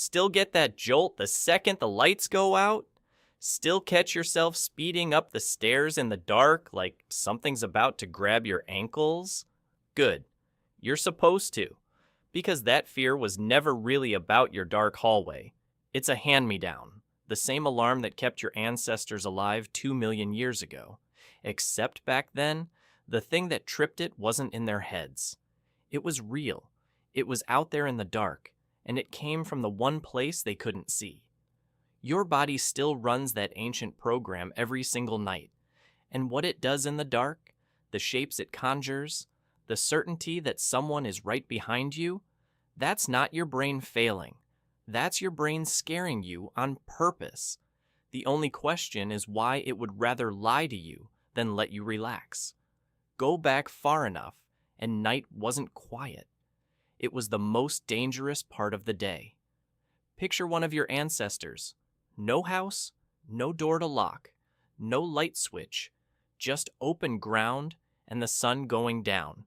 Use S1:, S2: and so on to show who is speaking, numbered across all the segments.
S1: Still get that jolt the second the lights go out? Still catch yourself speeding up the stairs in the dark like something's about to grab your ankles? Good. You're supposed to, because that fear was never really about your dark hallway. It's a hand-me-down, the same alarm that kept your ancestors alive 2 million years ago. Except back then, the thing that tripped it wasn't in their heads. It was real. It was out there in the dark, and it came from the one place they couldn't see. Your body still runs that ancient program every single night, and what it does in the dark, the shapes it conjures, the certainty that someone is right behind you, that's not your brain failing. That's your brain scaring you on purpose. The only question is why it would rather lie to you than let you relax. Go back far enough, and night wasn't quiet. It was the most dangerous part of the day. Picture one of your ancestors. No house, no door to lock, no light switch, just open ground and the sun going down.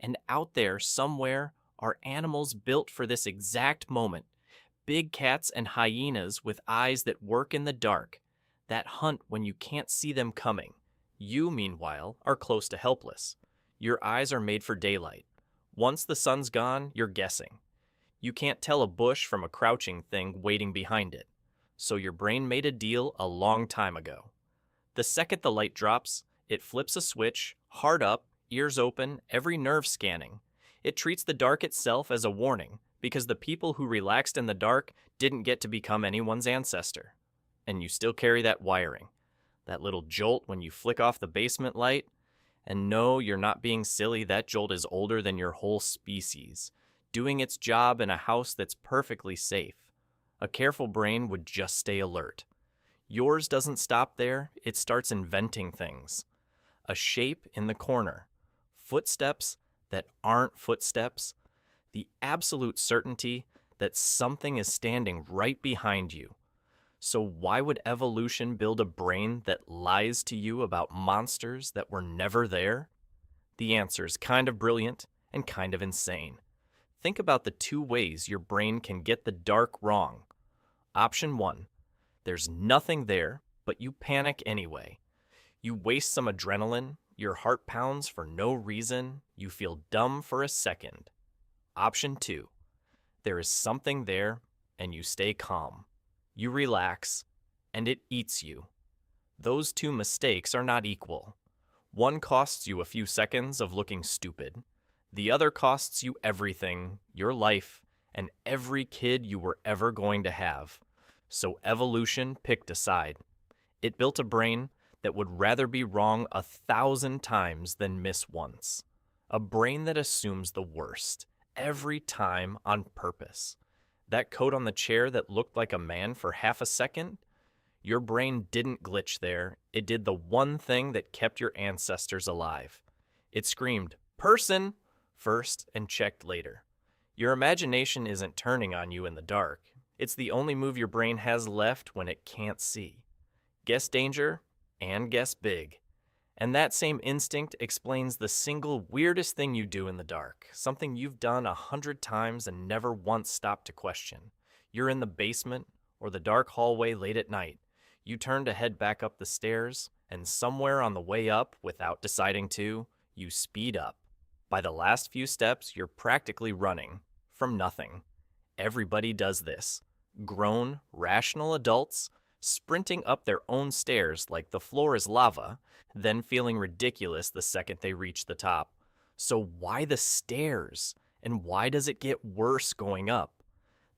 S1: And out there somewhere are animals built for this exact moment. Big cats and hyenas with eyes that work in the dark, that hunt when you can't see them coming. You, meanwhile, are close to helpless. Your eyes are made for daylight. Once the sun's gone, you're guessing. You can't tell a bush from a crouching thing waiting behind it. So your brain made a deal a long time ago. The second the light drops, it flips a switch, hard up, ears open, every nerve scanning. It treats the dark itself as a warning, because the people who relaxed in the dark didn't get to become anyone's ancestor. And you still carry that wiring, that little jolt when you flick off the basement light. And no, you're not being silly, that jolt is older than your whole species, doing its job in a house that's perfectly safe. A careful brain would just stay alert. Yours doesn't stop there, it starts inventing things. A shape in the corner, footsteps that aren't footsteps, the absolute certainty that something is standing right behind you. So why would evolution build a brain that lies to you about monsters that were never there? The answer is kind of brilliant and kind of insane. Think about the two ways your brain can get the dark wrong. Option 1, there's nothing there, but you panic anyway. You waste some adrenaline, your heart pounds for no reason, you feel dumb for a second. Option 2, there is something there, and you stay calm. You relax, and it eats you. Those two mistakes are not equal. One costs you a few seconds of looking stupid. The other costs you everything, your life, and every kid you were ever going to have. So evolution picked a side. It built a brain that would rather be wrong 1,000 times than miss once. A brain that assumes the worst, every time on purpose. That coat on the chair that looked like a man for half a second? Your brain didn't glitch there. It did the one thing that kept your ancestors alive. It screamed, "Person!" first and checked later. Your imagination isn't turning on you in the dark. It's the only move your brain has left when it can't see. Guess danger and guess big. And that same instinct explains the single weirdest thing you do in the dark, something you've done 100 times and never once stopped to question. You're in the basement or the dark hallway late at night. You turn to head back up the stairs, and somewhere on the way up, without deciding to, you speed up. By the last few steps, you're practically running from nothing. Everybody does this. Grown, rational adults sprinting up their own stairs like the floor is lava, then feeling ridiculous the second they reach the top. So why the stairs? And why does it get worse going up?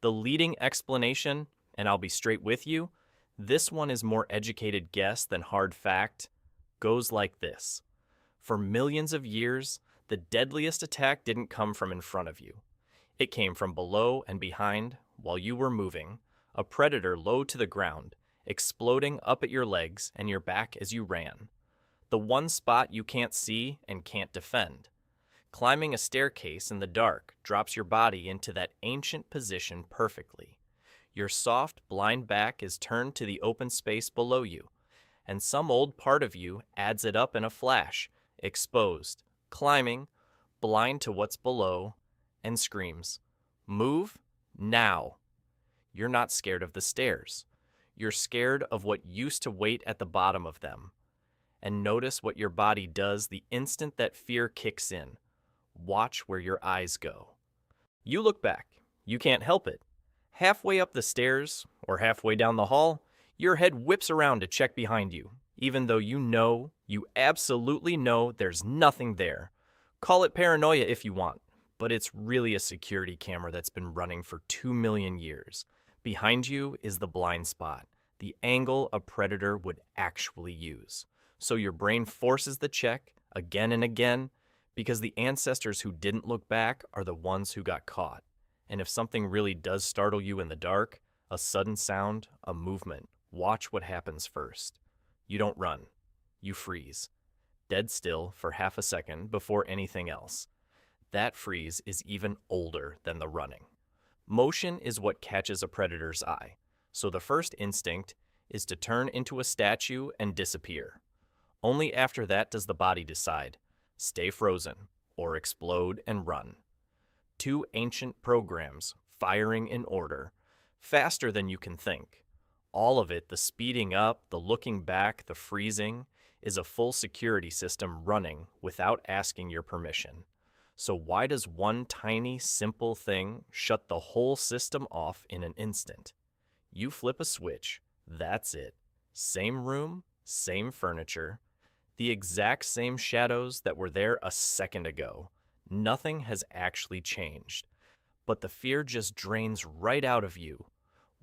S1: The leading explanation, and I'll be straight with you, this one is more educated guess than hard fact, goes like this. For millions of years, the deadliest attack didn't come from in front of you. It came from below and behind while you were moving, a predator low to the ground, exploding up at your legs and your back as you ran. The one spot you can't see and can't defend. Climbing a staircase in the dark drops your body into that ancient position perfectly. Your soft, blind back is turned to the open space below you, and some old part of you adds it up in a flash, exposed, climbing, blind to what's below, and screams, "Move now!" You're not scared of the stairs. You're scared of what used to wait at the bottom of them. And notice what your body does the instant that fear kicks in. Watch where your eyes go. You look back. You can't help it. Halfway up the stairs, or halfway down the hall, your head whips around to check behind you, even though you absolutely know there's nothing there. Call it paranoia if you want, but it's really a security camera that's been running for 2 million years. Behind you is the blind spot, the angle a predator would actually use. So your brain forces the check again and again because the ancestors who didn't look back are the ones who got caught. And if something really does startle you in the dark, a sudden sound, a movement, watch what happens first. You don't run. You freeze. Dead still for half a second before anything else. That freeze is even older than the running. Motion is what catches a predator's eye, so the first instinct is to turn into a statue and disappear. Only after that does the body decide, stay frozen, or explode and run. 2 ancient programs, firing in order, faster than you can think. All of it, the speeding up, the looking back, the freezing, is a full security system running without asking your permission. So why does one tiny, simple thing shut the whole system off in an instant? You flip a switch, that's it. Same room, same furniture, the exact same shadows that were there a second ago. Nothing has actually changed. But the fear just drains right out of you.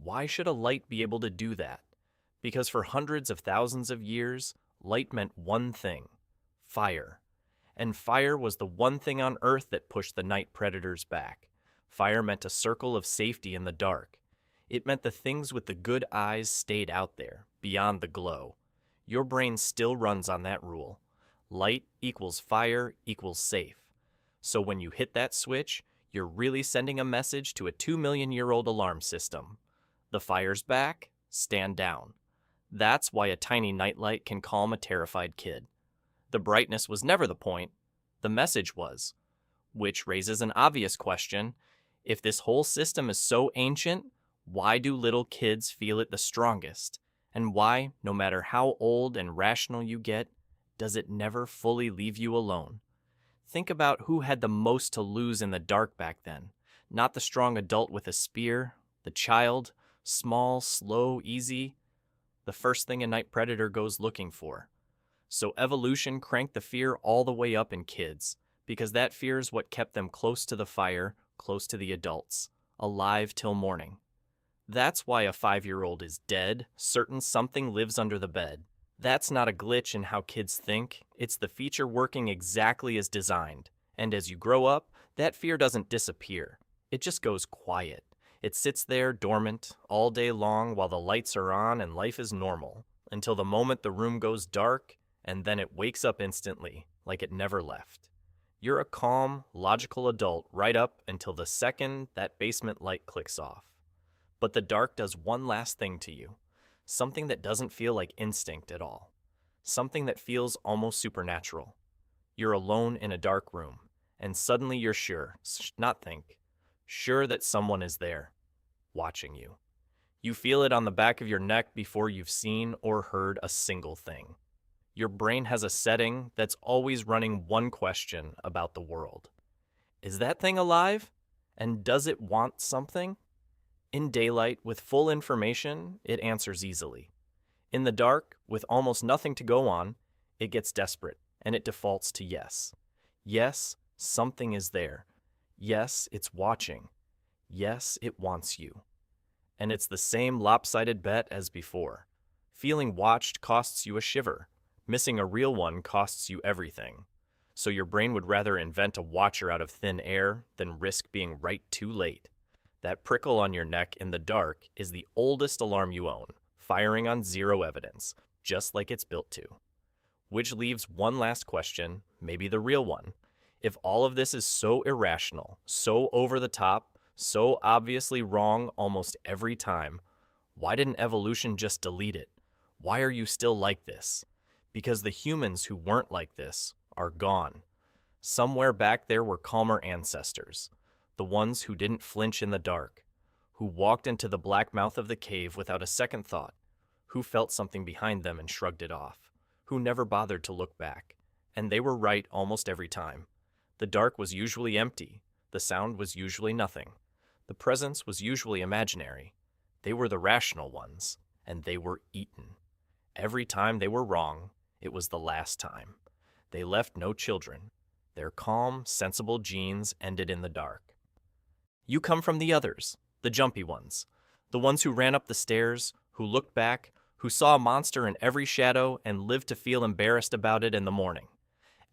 S1: Why should a light be able to do that? Because for hundreds of thousands of years, light meant one thing: fire. And fire was the one thing on Earth that pushed the night predators back. Fire meant a circle of safety in the dark. It meant the things with the good eyes stayed out there, beyond the glow. Your brain still runs on that rule. Light equals fire equals safe. So when you hit that switch, you're really sending a message to a 2 million-year-old alarm system. The fire's back, stand down. That's why a tiny nightlight can calm a terrified kid. The brightness was never the point, the message was. Which raises an obvious question. If this whole system is so ancient, why do little kids feel it the strongest? And why, no matter how old and rational you get, does it never fully leave you alone? Think about who had the most to lose in the dark back then. Not the strong adult with a spear, the child, small, slow, easy, the first thing a night predator goes looking for. So evolution cranked the fear all the way up in kids, because that fear is what kept them close to the fire, close to the adults, alive till morning. That's why a 5-year-old is dead, certain something lives under the bed. That's not a glitch in how kids think, it's the feature working exactly as designed. And as you grow up, that fear doesn't disappear. It just goes quiet. It sits there dormant all day long while the lights are on and life is normal, until the moment the room goes dark, and then it wakes up instantly, like it never left. You're a calm, logical adult right up until the second that basement light clicks off. But the dark does one last thing to you. Something that doesn't feel like instinct at all. Something that feels almost supernatural. You're alone in a dark room, and suddenly you're sure, sure that someone is there, watching you. You feel it on the back of your neck before you've seen or heard a single thing. Your brain has a setting that's always running one question about the world. Is that thing alive? And does it want something? In daylight, with full information, it answers easily. In the dark, with almost nothing to go on, it gets desperate, and it defaults to yes. Yes, something is there. Yes, it's watching. Yes, it wants you. And it's the same lopsided bet as before. Feeling watched costs you a shiver. Missing a real one costs you everything. So your brain would rather invent a watcher out of thin air than risk being right too late. That prickle on your neck in the dark is the oldest alarm you own, firing on zero evidence, just like it's built to. Which leaves one last question, maybe the real one. If all of this is so irrational, so over the top, so obviously wrong almost every time, why didn't evolution just delete it? Why are you still like this? Because the humans who weren't like this are gone. Somewhere back there were calmer ancestors. The ones who didn't flinch in the dark, who walked into the black mouth of the cave without a second thought, who felt something behind them and shrugged it off, who never bothered to look back. And they were right almost every time. The dark was usually empty, the sound was usually nothing, the presence was usually imaginary. They were the rational ones, and they were eaten. Every time they were wrong, it was the last time. They left no children. Their calm, sensible genes ended in the dark. You come from the others, the jumpy ones, the ones who ran up the stairs, who looked back, who saw a monster in every shadow and lived to feel embarrassed about it in the morning.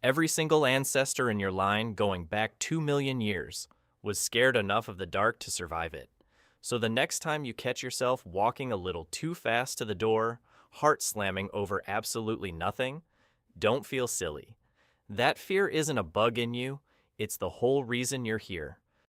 S1: Every single ancestor in your line, going back 2 million years, was scared enough of the dark to survive it. So the next time you catch yourself walking a little too fast to the door, heart slamming over absolutely nothing, don't feel silly. That fear isn't a bug in you, it's the whole reason you're here.